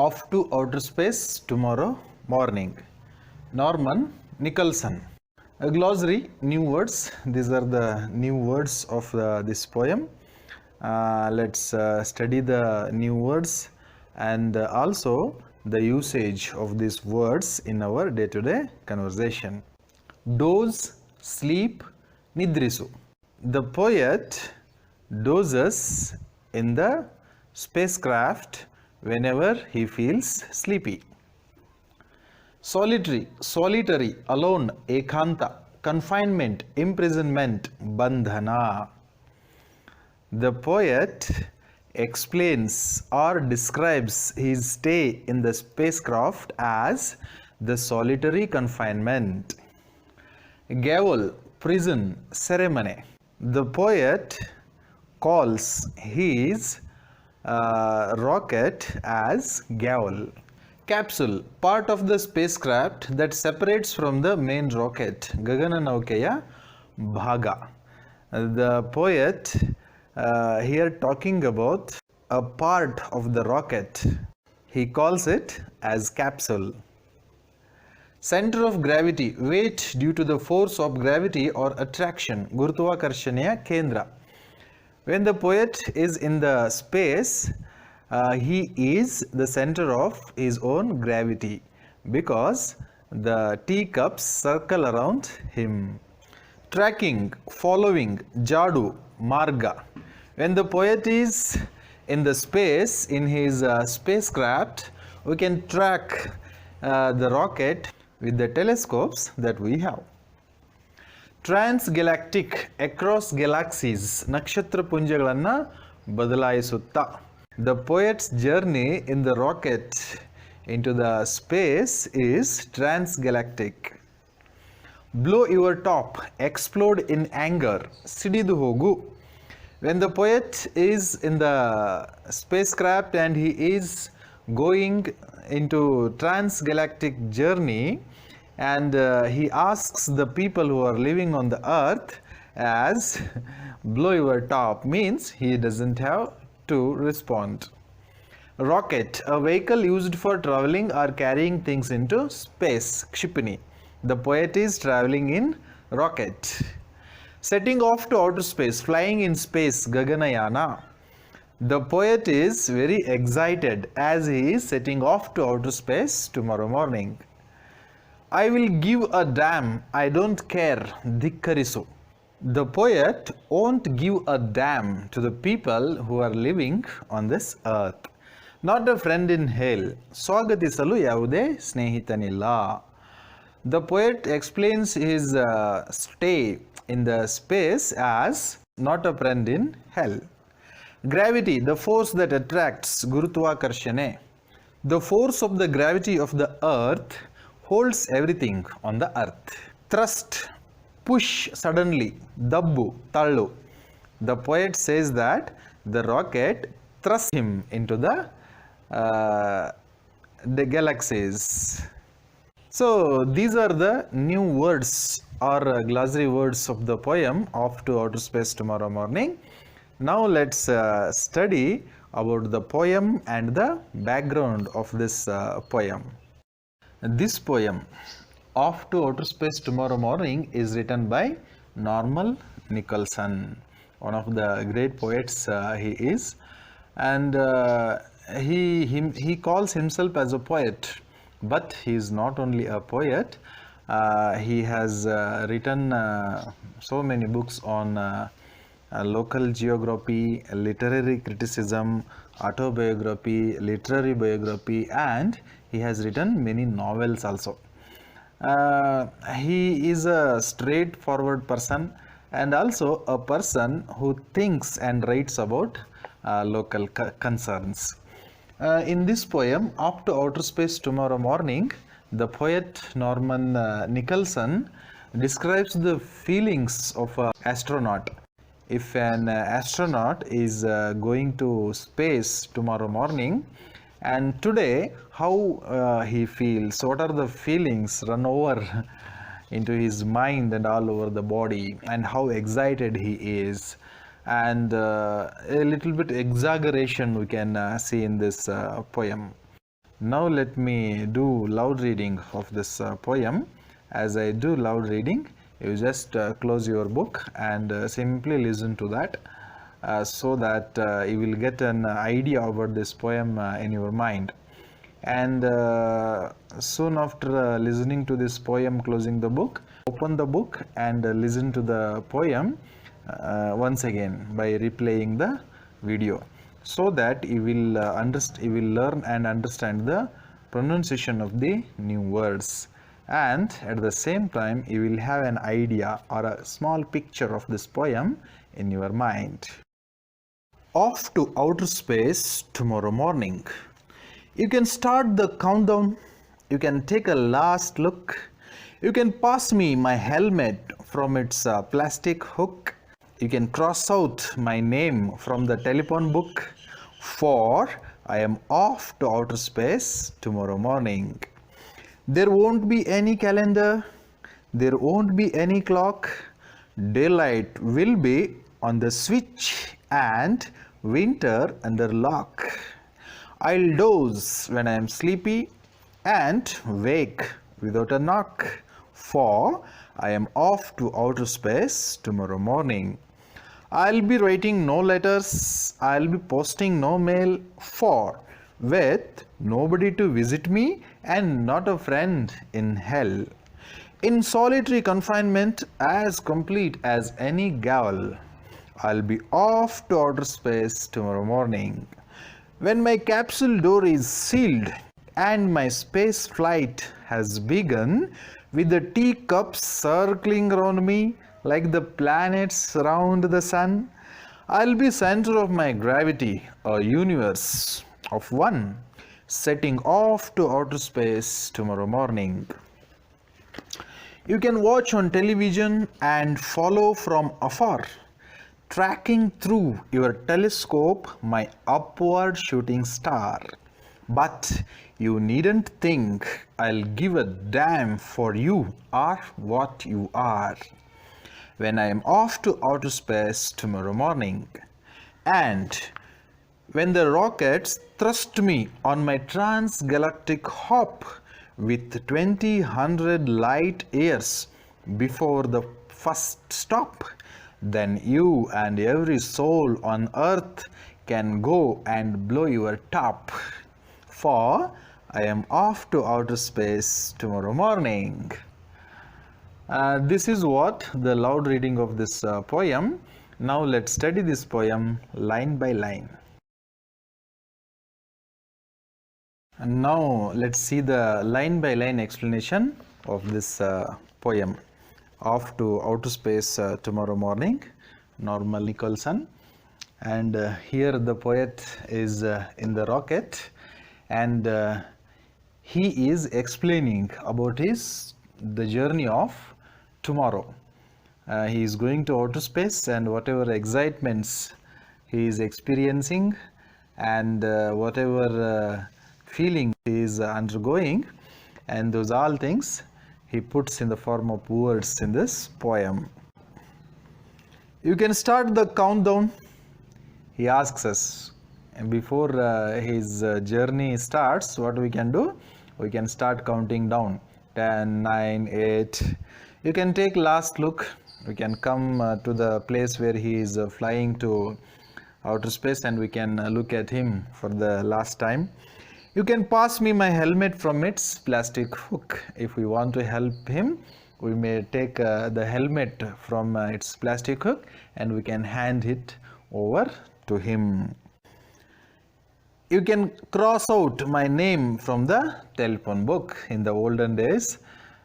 Off to outer space tomorrow morning. Norman Nicholson. A glossary, new words. These are the new words of this poem. Let's study the new words and also the usage of these words in our day-to-day conversation. Doze, sleep, nidrisu. The poet dozes in the spacecraft whenever he feels sleepy. Solitary, alone, ekanta, confinement, imprisonment, bandhana. The poet explains or describes his stay in the spacecraft as the solitary confinement. Gaol, prison, ceremony. The poet calls his rocket as gaol. Capsule, part of the spacecraft that separates from the main rocket. Gagana Naukeya Bhaga. The poet here talking about a part of the rocket. He calls it as capsule. Center of gravity, weight due to the force of gravity or attraction. Gurutvakarshaniya Kendra. When the poet is in the space, he is the center of his own gravity because the teacups circle around him. Tracking, following, jadu, marga. When the poet is in the space, in his spacecraft, we can track the rocket with the telescopes that we have. Transgalactic, across galaxies, nakshatra punjagalanna badalayisutta. The poet's journey in the rocket into the space is transgalactic. Blow your top, explode in anger, sididu hogu. When the poet is in the spacecraft and he is going into transgalactic journey and he asks the people who are living on the earth as blow your top, means he doesn't have to respond. Rocket, a vehicle used for traveling or carrying things into space. Kshipani. The poet is traveling in rocket. Setting off to outer space, flying in space. Gaganayana. The poet is very excited as he is setting off to outer space tomorrow morning. I will give a damn, I don't care. Dhikkarisu. The poet won't give a damn to the people who are living on this earth. Not a friend in hell. Swagatisalu yavude snehitanilla. The poet explains his stay in the space as not a friend in hell. Gravity, the force that attracts, Gurutvakarshane. The force of the gravity of the earth holds everything on the earth. Thrust, push suddenly, dabbu, tallu. The poet says that the rocket thrusts him into the galaxies. So these are the new words or glossary words of the poem Off to Outer Space Tomorrow Morning. Now let's study about the poem and the background of this poem. This poem Off to Outer Space Tomorrow Morning is written by Norman Nicholson, one of the great poets he is, and he calls himself as a poet, but he is not only a poet. He has written so many books on local geography, literary criticism, autobiography, literary biography, and he has written many novels also. He is a straightforward person and also a person who thinks and writes about local concerns. In this poem, Off to Outer Space Tomorrow Morning, the poet Norman Nicholson describes the feelings of an astronaut. If an astronaut is going to space tomorrow morning, and today how he feels, what are the feelings run over into his mind and all over the body, and how excited he is, and a little bit exaggeration we can see in this poem. Now let me do loud reading of this poem. As I do loud reading, you just close your book and simply listen to that, so that you will get an idea about this poem in your mind. And soon after listening to this poem, closing the book, open the book and listen to the poem once again by replaying the video, so that you will you will learn and understand the pronunciation of the new words, and at the same time you will have an idea or a small picture of this poem in your mind. Off to outer space tomorrow morning. You can start the countdown. You can take a last look. You can pass me my helmet from its plastic hook. You can cross out my name from the telephone book, for I am off to outer space tomorrow morning. There won't be any calendar. There won't be any clock. Daylight will be on the switch and winter under lock. I'll doze when I am sleepy and wake without a knock, for I am off to outer space tomorrow morning. I'll be writing no letters, I'll be posting no mail, for with nobody to visit me and not a friend in hell. In solitary confinement as complete as any gavel, I'll be off to outer space tomorrow morning. When my capsule door is sealed and my space flight has begun, with the teacups circling around me like the planets round the sun, I'll be center of my gravity, a universe of one, setting off to outer space tomorrow morning. You can watch on television and follow from afar, tracking through your telescope my upward shooting star. But you needn't think I'll give a damn for you or what you are, when I am off to outer space tomorrow morning. And when the rockets thrust me on my transgalactic hop with 20,000 light years before the first stop, then you and every soul on earth can go and blow your top, for I am off to outer space tomorrow morning. This is what the loud reading of this poem. Now let's study this poem line by line. And now let's see the line by line explanation of this poem. Off to outer space tomorrow morning, Norman Nicholson. And here the poet is in the rocket, and he is explaining about the journey of tomorrow. He is going to outer space, and whatever excitements he is experiencing and whatever feeling he is undergoing, and those all things he puts in the form of words in this poem. You can start the countdown, he asks us. And before his journey starts, what we can do? We can start counting down. 10, 9, 8. You can take last look. We can come to the place where he is flying to outer space, and we can look at him for the last time. You can pass me my helmet from its plastic hook. If we want to help him, we may take the helmet from its plastic hook and we can hand it over to him. You can cross out my name from the telephone book. In the olden days,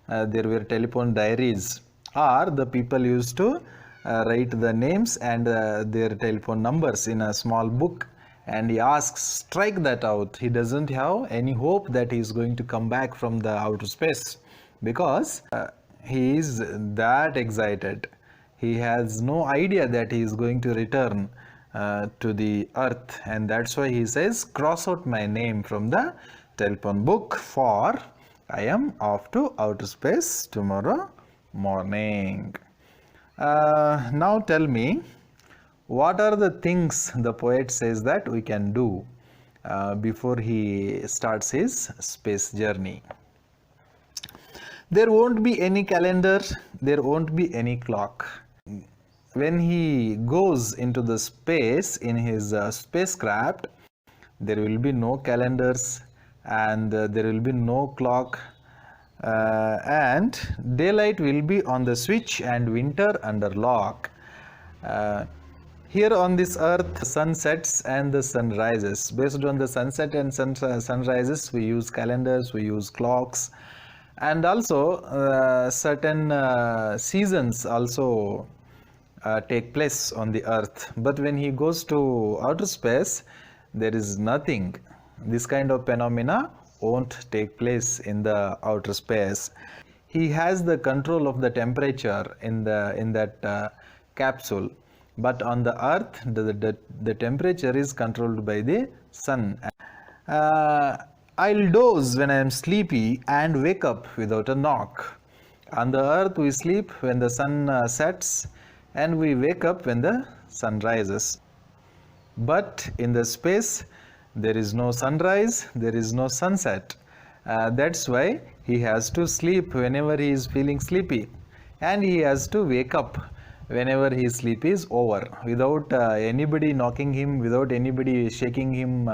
there were telephone diaries, or the people used to write the names and their telephone numbers in a small book. And he asks, strike that out. He doesn't have any hope that he is going to come back from the outer space, because he is that excited. He has no idea that he is going to return to the earth, and that's why he says, cross out my name from the telephone book, for I am off to outer space tomorrow morning. Now tell me, what are the things the poet says that we can do? before he starts his space journey. There won't be any calendar, there won't be any clock. When he goes into the space in his spacecraft, there will be no calendars and there will be no clock, and daylight will be on the switch and winter under lock. Here on this earth, the sun sets and the sun rises. Based on the sunset and sunrises, we use calendars, we use clocks, and also certain seasons also take place on the earth. But when he goes to outer space, there is nothing. This kind of phenomena won't take place in the outer space. He has the control of the temperature in that capsule, but on the earth the temperature is controlled by the sun. I'll doze when I am sleepy and wake up without a knock. On the earth we sleep when the sun sets and we wake up when the sun rises. But in the space there is no sunrise, there is no sunset. That's why he has to sleep whenever he is feeling sleepy, and he has to wake up whenever his sleep is over, without anybody knocking him, without anybody shaking him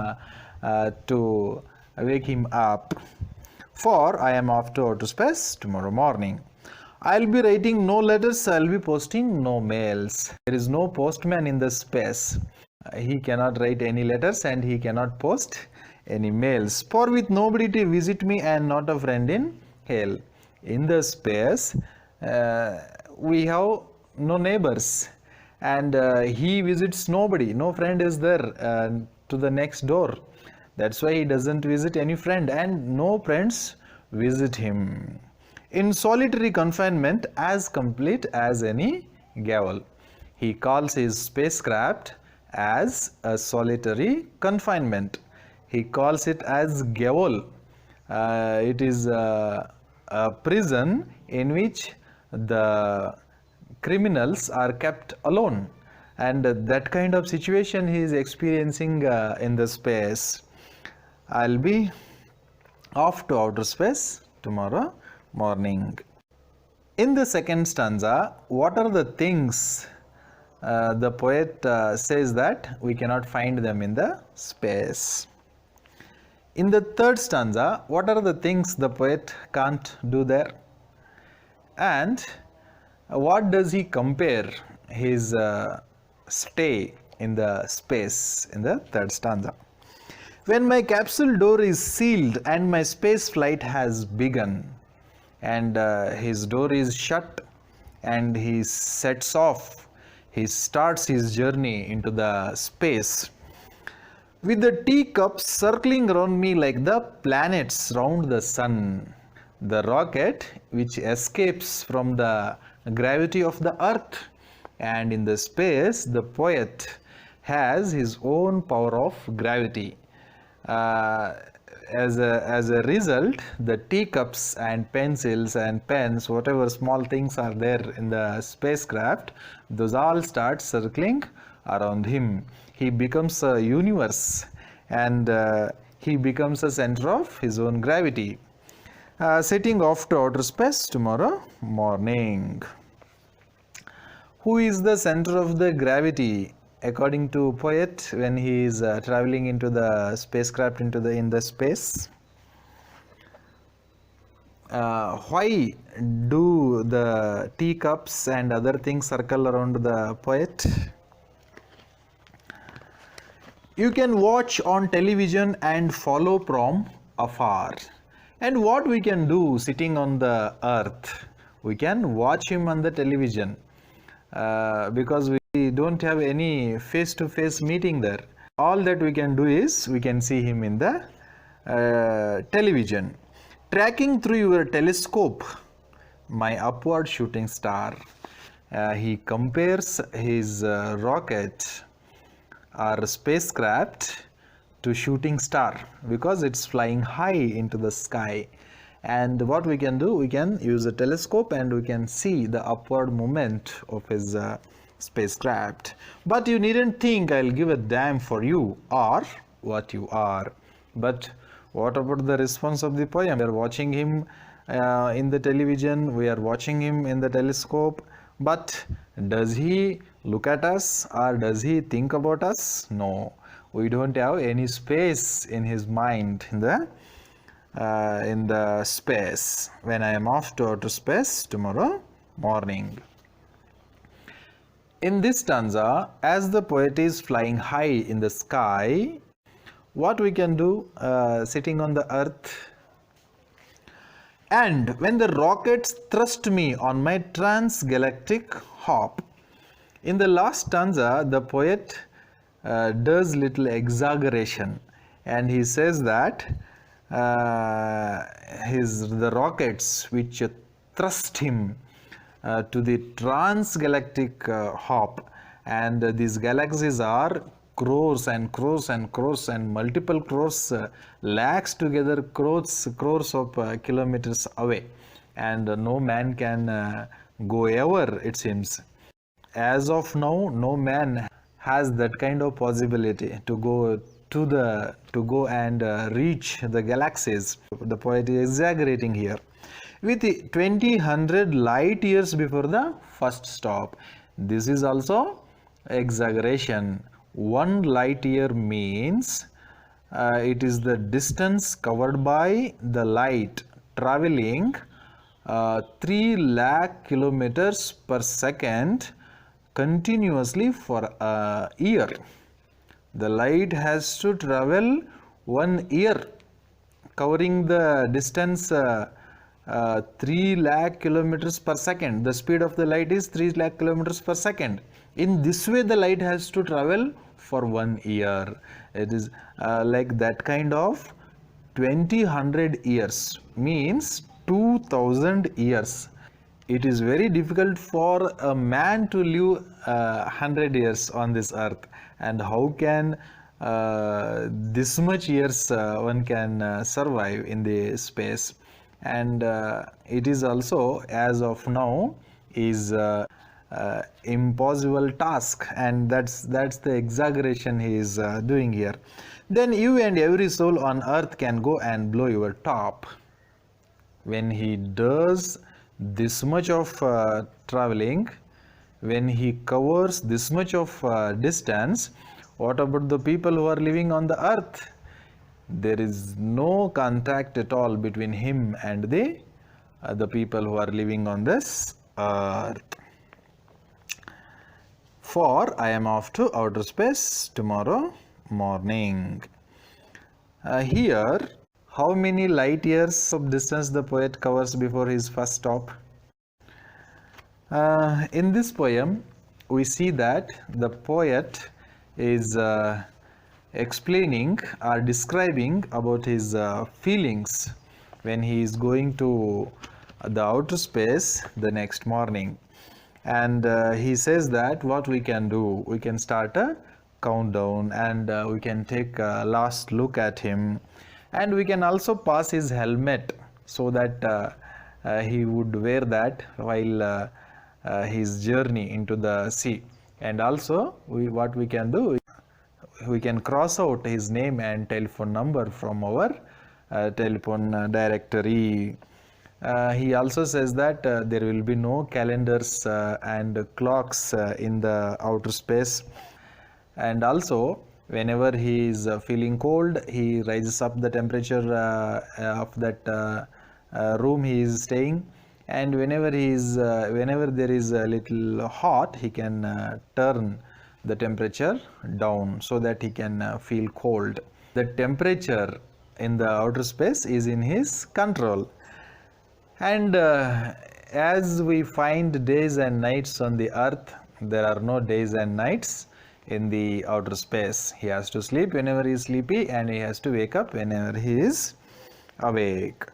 to wake him up. For I am off to outer space tomorrow morning. I'll be writing no letters, I'll be posting no mails. There is no postman in the space. He cannot write any letters and he cannot post any mails. For with nobody to visit me and not a friend in hell. In the space, we have no neighbors, and he visits nobody. No friend is there to the next door. That's why he doesn't visit any friend, and no friends visit him. In solitary confinement, as complete as any gavel. He calls his spacecraft as a solitary confinement. He calls it as gavel. It is a prison in which the criminals are kept alone, and that kind of situation he is experiencing in the space. I'll be off to outer space tomorrow morning. In the second stanza, what are the things the poet says that we cannot find them in the space? In the third stanza, what are the things the poet can't do there? And what does he compare his stay in the space in the third stanza? When my capsule door is sealed and my space flight has begun, and his door is shut and he sets off, he starts his journey into the space. With the teacups circling around me like the planets round the sun, the rocket which escapes from the gravity of the earth, and in the space the poet has his own power of gravity. As a result, the teacups and pencils and pens, whatever small things are there in the spacecraft, those all start circling around him. He becomes a universe, and he becomes a center of his own gravity. Setting off to outer space tomorrow morning. Who is the center of the gravity according to poet when he is traveling into the spacecraft in the space? Why do the teacups and other things circle around the poet? You can watch on television and follow from afar. And what we can do sitting on the earth? We can watch him on the television because we don't have any face-to-face meeting there. All that we can do is we can see him in the television. Tracking through your telescope, my upward shooting star. He compares his rocket or spacecraft to shooting star because it's flying high into the sky. And what we can do, we can use a telescope and we can see the upward movement of his spacecraft. But you needn't think I'll give a damn for you, or what you are. But what about the response of the poem? We are watching him in the television, we are watching him in the telescope, but does he look at us or does he think about us? No, we don't have any space in his mind in the space when I am off to outer space tomorrow morning. In this stanza, as the poet is flying high in the sky, what we can do sitting on the earth? And when the rockets thrust me on my transgalactic hop. In the last stanza, the poet does little exaggeration, and he says that the rockets which thrust him to the transgalactic hop, and these galaxies are crores and crores and crores and multiple crores, lakhs together, crores of kilometers away, and no man can go ever, it seems. As of now, no man has that kind of possibility to go and reach the galaxies. The poet is exaggerating here. With 20,100 light years before the first stop, this is also exaggeration. 1 light year means it is the distance covered by the light traveling 3 lakh kilometers per second continuously for a year. The light has to travel 1 year, covering the distance 3 lakh kilometers per second. The speed of the light is 3 lakh kilometers per second. In this way, the light has to travel for 1 year. It is like that kind of 20,100 years means 2,000 years. It is very difficult for a man to live 100 years on this earth, and how can this much years one can survive in the space? And it is also, as of now, is impossible task, and that's the exaggeration he is doing here. Then you and every soul on earth can go and blow your top. When he does this much of traveling, when he covers this much of distance, what about the people who are living on the earth? There is no contact at all between him and the people who are living on this earth. For I am off to outer space tomorrow morning. Here, how many light years of distance the poet covers before his first stop? In this poem, we see that the poet is explaining or describing about his feelings when he is going to the outer space the next morning. And he says that what we can do, we can start a countdown, and we can take a last look at him, and we can also pass his helmet so that he would wear that while his journey into the sea. And also what we can do, we can cross out his name and telephone number from our telephone directory. He also says that there will be no calendars and clocks in the outer space, and also whenever he is feeling cold, he raises up the temperature of that room he is staying, and whenever there is a little hot, he can turn the temperature down so that he can feel cold. The temperature in the outer space is in his control. And as we find days and nights on the earth, there are no days and nights in the outer space. He has to sleep whenever he is sleepy, and he has to wake up whenever he is awake.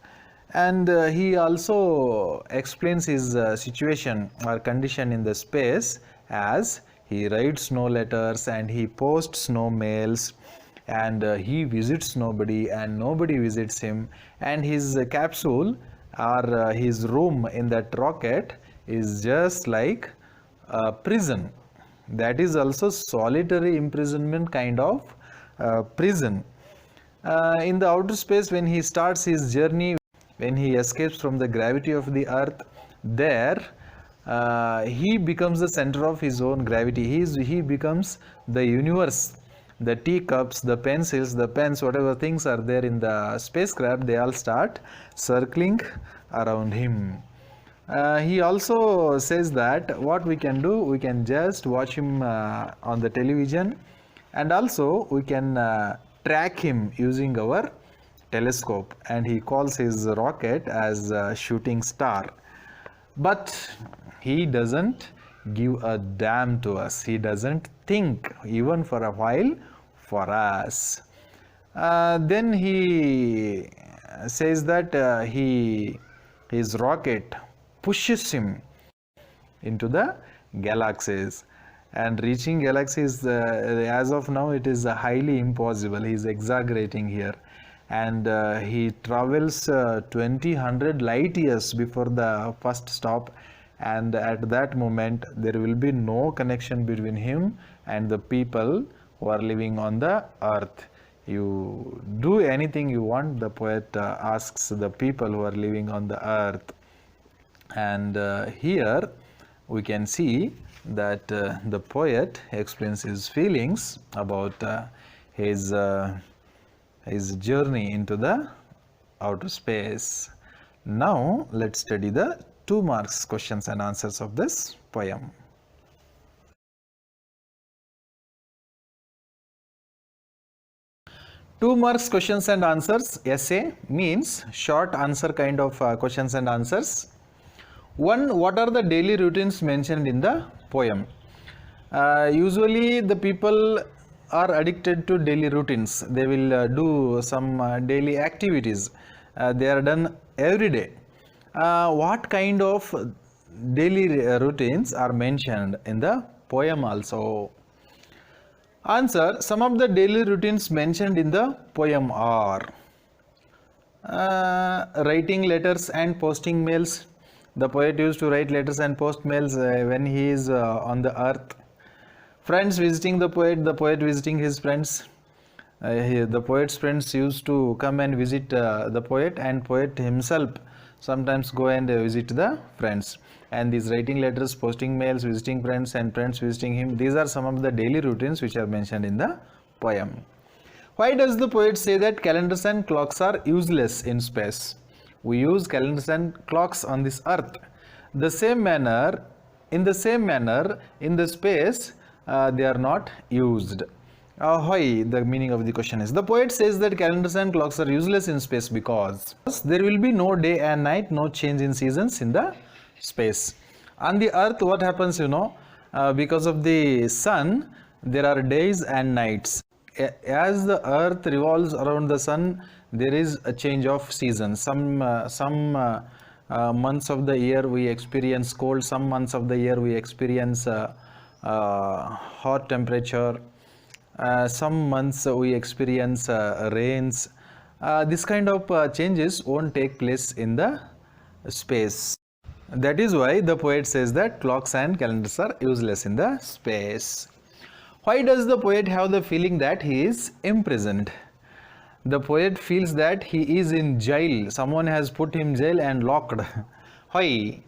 And he also explains his situation or condition in the space as he writes no letters and he posts no mails, and he visits nobody and nobody visits him, and his capsule or his room in that rocket is just like a prison. That is also solitary imprisonment kind of prison. In the outer space, when he starts his journey, when he escapes from the gravity of the earth, there he becomes the center of his own gravity. He becomes the universe. The teacups, the pencils, the pens, whatever things are there in the spacecraft, they all start circling around him. He also says that what we can do, we can just watch him on the television, and also we can track him using our telescope, and he calls his rocket as a shooting star. But he doesn't give a damn to us. He doesn't think even for a while for us. Then he says that his rocket pushes him into the galaxies, and reaching galaxies as of now it is highly impossible. He is exaggerating here, and he travels 20,000 light years before the first stop, and at that moment there will be no connection between him and the people who are living on the earth. You do anything you want, the poet asks the people who are living on the earth. And here we can see that the poet explains his feelings about his journey into the outer space. Now let's study the 2 marks questions and answers of this poem. Two marks questions and answers. Essay means short answer kind of questions and answers. 1. What are the daily routines mentioned in the poem? Usually the people are addicted to daily routines. They will do some daily activities. They are done every day. What kind of daily routines are mentioned in the poem also? Answer. Some of the daily routines mentioned in the poem are writing letters and posting mails. The poet used to write letters and post mails when he is on the earth. Friends visiting the poet visiting his friends. The poet's friends used to come and visit the poet, and poet himself sometimes go and visit the friends. And these writing letters, posting mails, visiting friends, and friends visiting him, these are some of the daily routines which are mentioned in the poem. Why does the poet say that calendars and clocks are useless in space? We use calendars and clocks on this earth. In the same manner, in the space, they are not used. Why? The meaning of the question is, the poet says that calendars and clocks are useless in space because there will be no day and night, no change in seasons in the space. On the earth, what happens, because of the sun, there are days and nights. As the earth revolves around the sun, there is a change of seasons. Some months of the year we experience cold, some months of the year we experience hot temperature, some months we experience rains. This kind of changes won't take place in the space. That is why the poet says that clocks and calendars are useless in the space. Why does the poet have the feeling that he is imprisoned? The poet feels that he is in jail. Someone has put him in jail and locked. Why?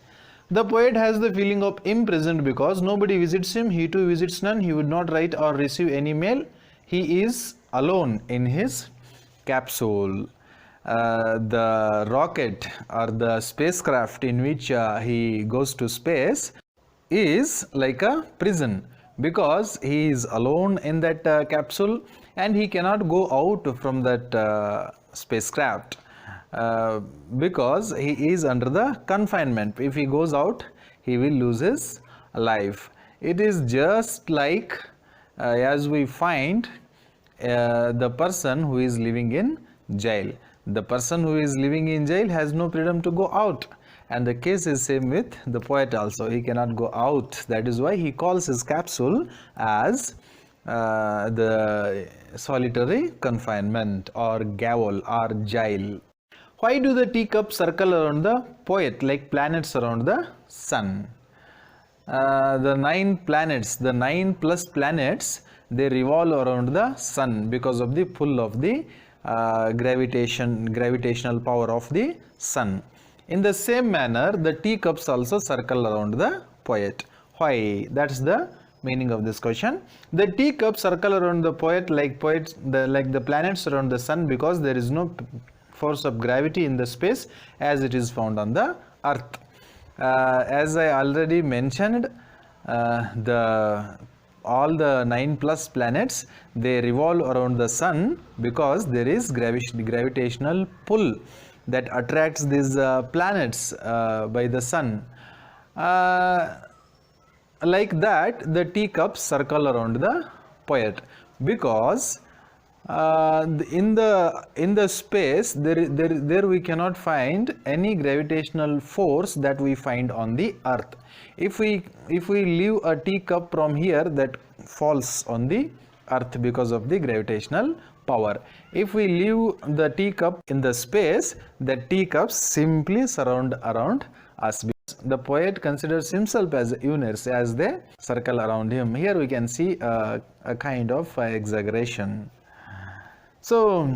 The poet has the feeling of imprisoned because nobody visits him. He too visits none. He would not write or receive any mail. He is alone in his capsule. The rocket or the spacecraft in which he goes to space is like a prison, because he is alone in that capsule and he cannot go out from that spacecraft because he is under the confinement. If he goes out, he will lose his life. It is just like as we find the person who is living in jail. The person who is living in jail has no freedom to go out. And the case is same with the poet also. He cannot go out. That is why he calls his capsule as the solitary confinement or gaol or jail. Why do the teacups circle around the poet like planets around the sun? The 9 planets, the 9 plus planets, they revolve around the sun because of the pull of the gravitational power of the sun. In the same manner, the teacups also circle around the poet. Why? That's the meaning of this question. The teacups circle around the poet like the planets around the sun because there is no force of gravity in the space as it is found on the earth. As I already mentioned, all the 9 plus planets, they revolve around the sun because there is gravitational pull that attracts these planets by the sun. Like that, the teacups circle around the poet because in the space there we cannot find any gravitational force that we find on the earth. If we leave a teacup from here, that falls on the earth because of the gravitational power. If we leave the teacup in the space, the teacups simply surround around us. The poet considers himself as a universe as they circle around him. Here we can see a kind of exaggeration. So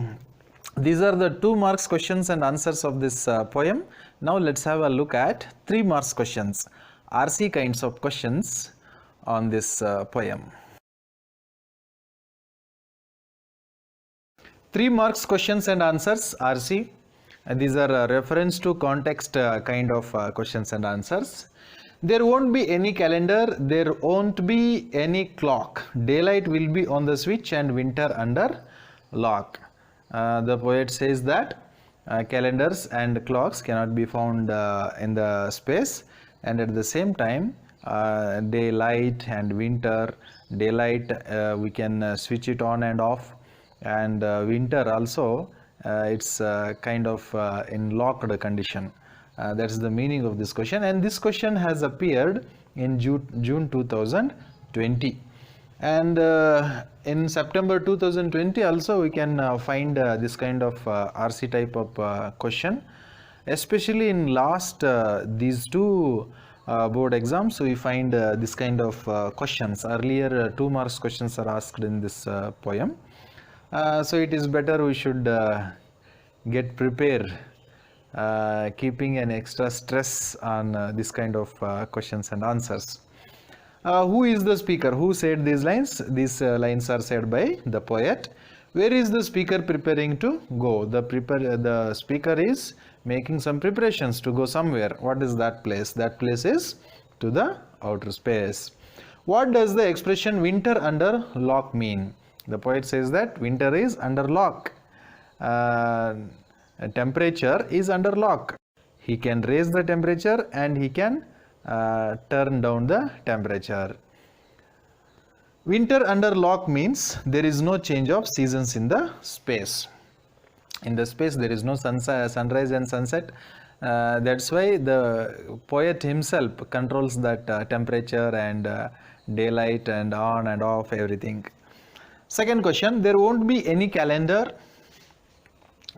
these are the 2 marks questions and answers of this poem. Now let's have a look at 3 marks questions, RC kinds of questions on this poem. 3 marks questions and answers, RC. These are reference to context kind of questions and answers. There won't be any calendar, there won't be any clock. Daylight will be on the switch and winter under lock. The poet says that calendars and clocks cannot be found in the space, and at the same time daylight and winter. Daylight we can switch it on and off, and winter also it's kind of in locked condition. That's the meaning of this question, and this question has appeared in June 2020, and in September 2020 also we can find this kind of RC type of question, especially in last these 2 board exams. We find this kind of questions. Earlier 2 marks questions are asked in this poem. So it is better we should get prepared, keeping an extra stress on this kind of questions and answers. Who is the speaker? Who said these lines? These lines are said by the poet. Where is the speaker preparing to go? The speaker is making some preparations to go somewhere. What is that place? That place is to the outer space. What does the expression winter under lock mean? The poet says that winter is under lock. Temperature is under lock. He can raise the temperature and he can turn down the temperature. Winter under lock means there is no change of seasons in the space. In the space there is no sunrise and sunset. That's why the poet himself controls that temperature and daylight and on and off everything. Second question, there won't be any calendar,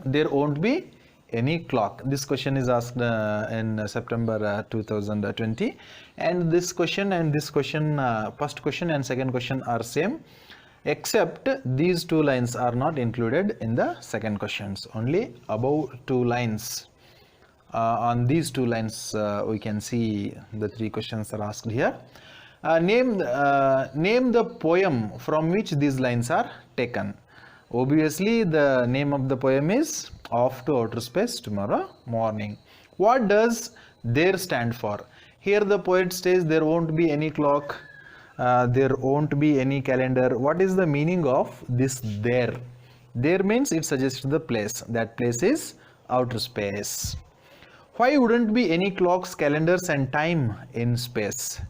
there won't be any clock. This question is asked in September 2020, and this question and this question, first question and second question are same, except these 2 lines are not included in the second questions. Only above 2 lines. On these 2 lines we can see the 3 questions are asked here. Name the poem from which these lines are taken. Obviously the name of the poem is Off to Outer Space Tomorrow Morning. What does there stand for? Here the poet says there won't be any clock, there won't be any calendar. What is the meaning of this there? There means it suggests the place. That place is outer space. Why wouldn't be any clocks, calendars and time in space?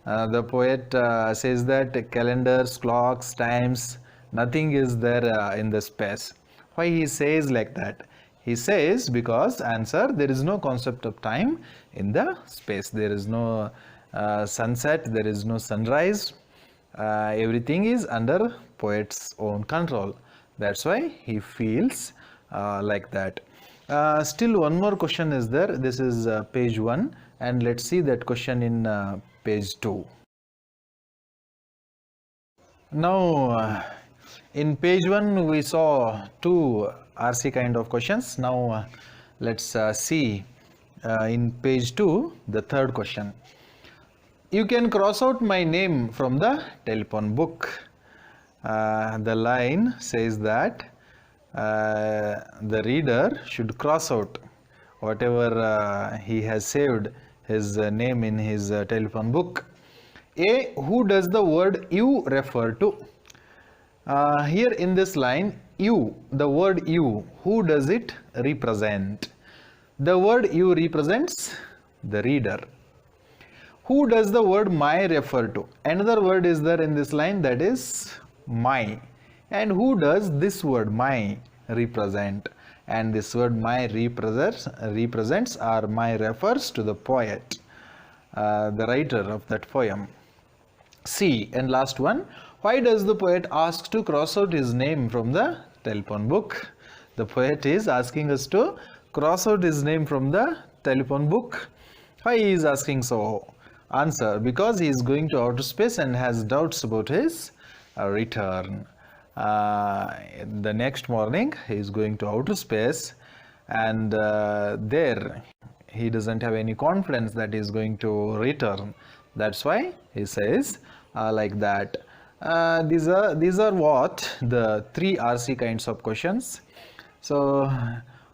The poet says that calendars, clocks, times, nothing is there in the space. Why he says like that? He says because answer, there is no concept of time in the space. There is no sunset, there is no sunrise. Everything is under poet's own control. That's why he feels like that. Still one more question is there. This is page 1, and let's see that question in page 2. Now, in page 1, we saw two RC kind of questions. Now, let's see in page 2, the third question. You can cross out my name from the telephone book. The line says that the reader should cross out whatever he has saved his name in his telephone book. A. Who does the word you refer to? Here in this line, you, the word you, who does it represent? The word you represents the reader. Who does the word my refer to? Another word is there in this line, that is my. And who does this word my represent? And this word my represents or my refers to the poet, the writer of that poem. C. And last one, why does the poet ask to cross out his name from the telephone book? The poet is asking us to cross out his name from the telephone book. Why he is asking so? Answer, because he is going to outer space and has doubts about his return. The next morning he is going to outer space, and there he doesn't have any confidence that he is going to return. That's why he says like that. These are what the three RC kinds of questions. So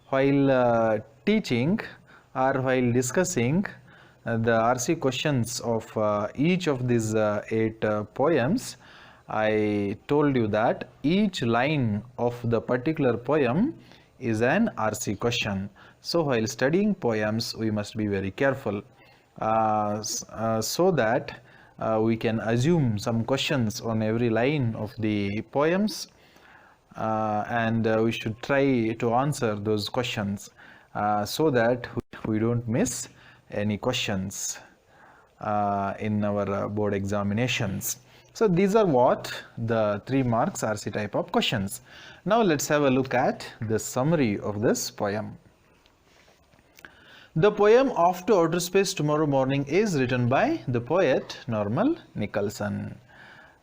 while teaching or while discussing the RC questions of each of these 8 poems, I told you that each line of the particular poem is an RC question. So while studying poems, we must be very careful so that we can assume some questions on every line of the poems, and we should try to answer those questions so that we don't miss any questions in our board examinations. So these are what the 3 marks RC type of questions. Now let's have a look at the summary of this poem. The poem Off to Outer Space Tomorrow Morning is written by the poet Norman Nicholson.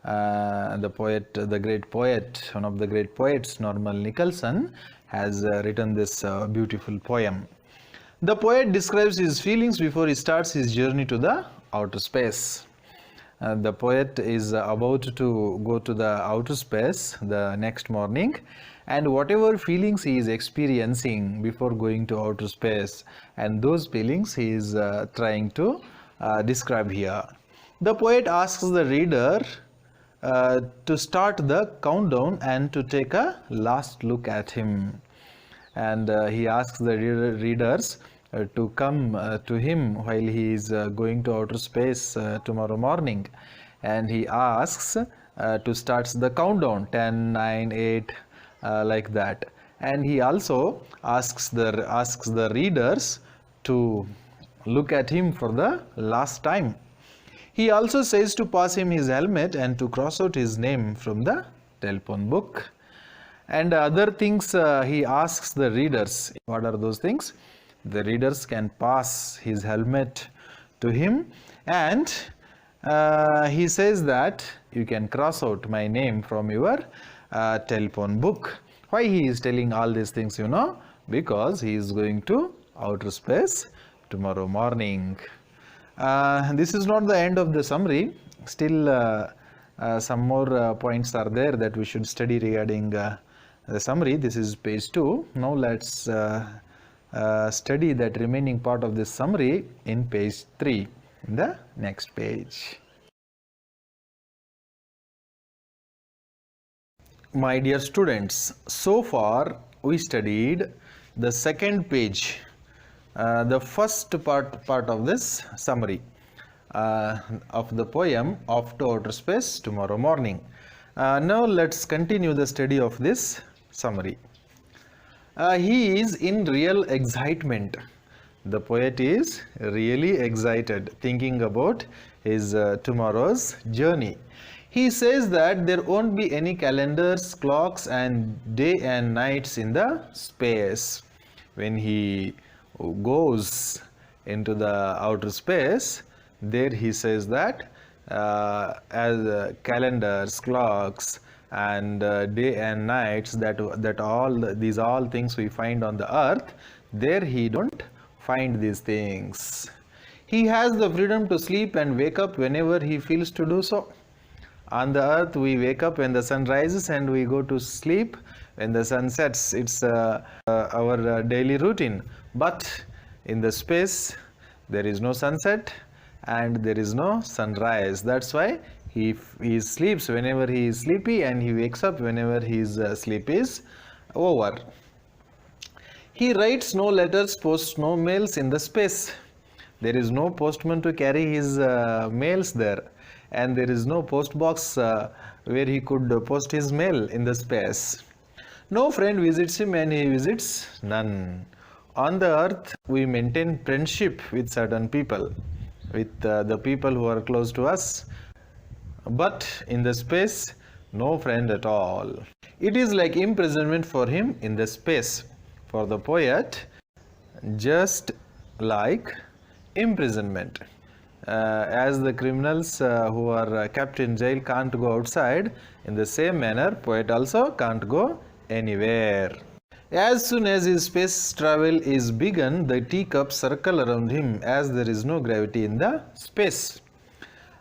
The great poet, one of the great poets, Norman Nicholson, has written this beautiful poem. The poet describes his feelings before he starts his journey to the outer space. The poet is about to go to the outer space the next morning, and whatever feelings he is experiencing before going to outer space, and those feelings he is trying to describe here. The poet asks the reader to start the countdown and to take a last look at him. And he asks the readers to come to him while he is going to outer space tomorrow morning, and he asks to start the countdown 10, 9, 8 like that. And he also asks the readers to look at him for the last time. He also says to pass him his helmet and to cross out his name from the telephone book. And other things he asks the readers. What are those things? The readers can pass his helmet to him, and he says that you can cross out my name from your telephone book. Why he is telling all these things, you know? Because he is going to outer space tomorrow morning. This is not the end of the summary. Still some more points are there that we should study regarding the summary. This is page 2. Now let's study that remaining part of this summary in page 3, in the next page. My dear students, so far we studied the second page, the first part of this summary of the poem Off to Outer Space Tomorrow Morning. Now let's continue the study of this summary. He is in real excitement. The poet is really excited, thinking about his tomorrow's journey. He says that there won't be any calendars, clocks, and day and nights in the space. When he goes into the outer space, there he says that as calendars, clocks, and day and nights, that all these all things we find on the earth, there he don't find these things. He has the freedom to sleep and wake up whenever he feels to do so. On the earth, we wake up when the sun rises and we go to sleep when the sun sets. It's our daily routine. But in the space, there is no sunset and there is no sunrise. That's why he sleeps whenever he is sleepy, and he wakes up whenever his sleep is over. He writes no letters, posts no mails in the space. There is no postman to carry his mails there, and there is no post box where he could post his mail in the space. No friend visits him and he visits none. On the earth, we maintain friendship with certain people, with the people who are close to us. But in the space, no friend at all. It is like imprisonment for him in the space. For the poet, just like imprisonment. As the criminals who are kept in jail can't go outside, in the same manner, poet also can't go anywhere. As soon as his space travel is begun, the teacups circle around him, as there is no gravity in the space.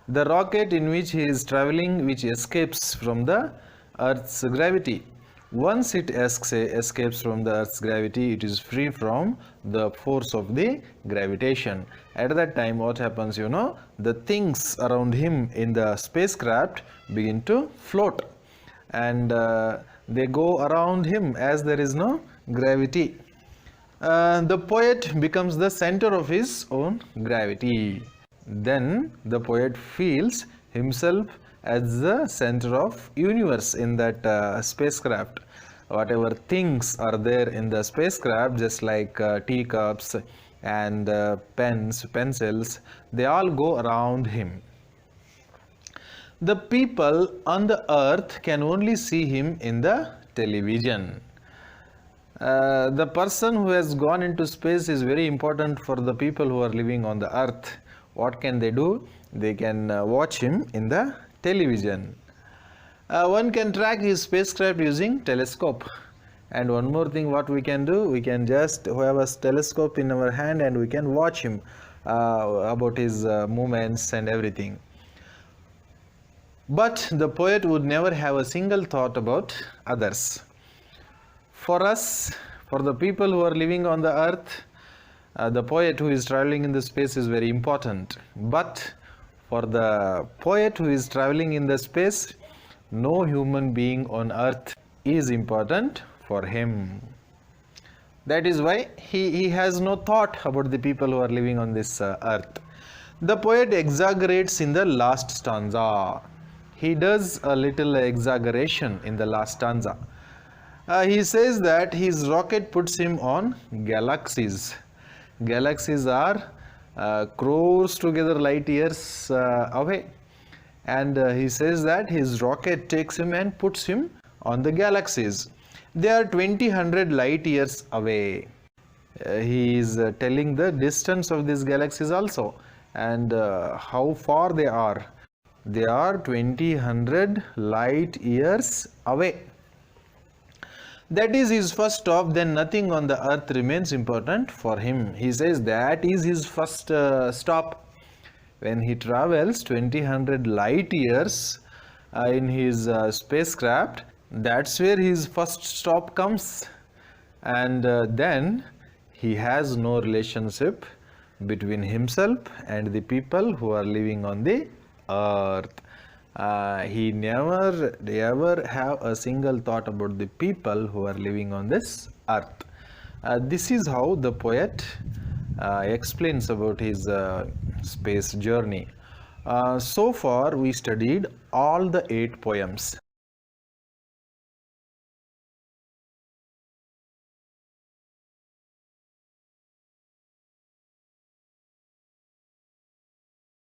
The rocket in which he is traveling, which escapes from the Earth's gravity. Once it escapes from the Earth's gravity, it is free from the force of the gravitation. At that time, what happens, the things around him in the spacecraft begin to float, and they go around him as there is no gravity. The poet becomes the center of his own gravity. Then the poet feels himself as the center of universe in that spacecraft. Whatever things are there in the spacecraft, just like teacups and pens, pencils, they all go around him. The people on the earth can only see him in the television. The person who has gone into space is very important for the people who are living on the earth. What can they do? They can watch him in the television. One can track his spacecraft using telescope. And one more thing, what we can do, we can just have a telescope in our hand and we can watch him about his movements and everything. But the poet would never have a single thought about others. For us, for the people who are living on the earth, the poet who is traveling in the space is very important. But for the poet who is traveling in the space, no human being on earth is important for him. That is why he has no thought about the people who are living on this earth. The poet exaggerates in the last stanza. He does a little exaggeration in the last stanza. He says that his rocket puts him on galaxies. Galaxies are crores together light years away. And he says that his rocket takes him and puts him on the galaxies. They are 2,000 light years away. He is telling the distance of these galaxies also, and how far they are. They are 2,000 light years away. That is his first stop. Then nothing on the earth remains important for him. He says that is his first stop. When he travels 2,000 light years in his spacecraft, that's where his first stop comes. And then he has no relationship between himself and the people who are living on the earth. He never ever have a single thought about the people who are living on this earth. This is how the poet explains about his space journey. So far we studied all the 8 poems.